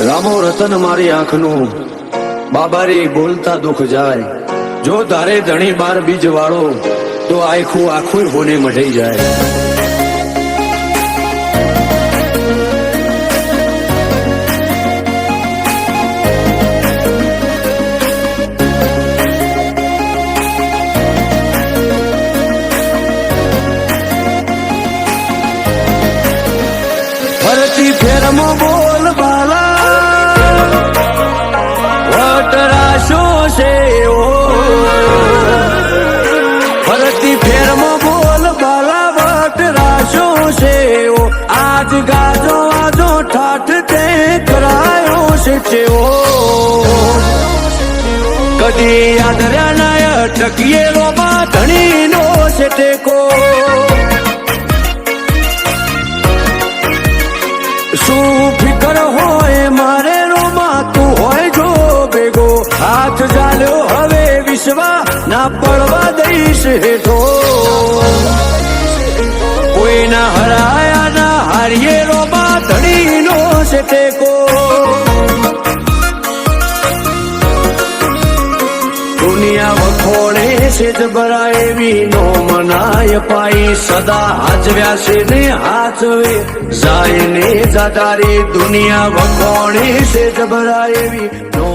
રામો રતન મારી આંખનું બાબારી બોલતા દુઃખ જાય, જો તારે ધણી બાર બીજ વાળો તો આખું આખું હોને મઢાઈ જાય। ફરતી ફેરમાં બોલ બાલા વટરાશો છે ઓ, ફરતી ફેરમાં બોલ બાલા વટરાશો છે ઓ, આજ ગાજો આજો ઠાઠ તે કરાયો છે ચેવો, કદી આદર્યા નાય ટકીએલો માં ધણીનો છે ટેકો। શું ફિકર હોય મારે રોમાં તું હોય જો ભેગો, હાથ ચાલ્યો હવે વિશ્વા ના પડવા દઈશ હેઠો, કોઈના હરાયા ના હારીએ રોમાં ધણીનો છે ટેકો। દુનિયા વખોડે છે જબરા એવી નો મનાય પાઈ, સદા હાજવ્યા છે ને હાચવે જાય ને જાદારી, દુનિયા વખોડે છે જબરા એવી નો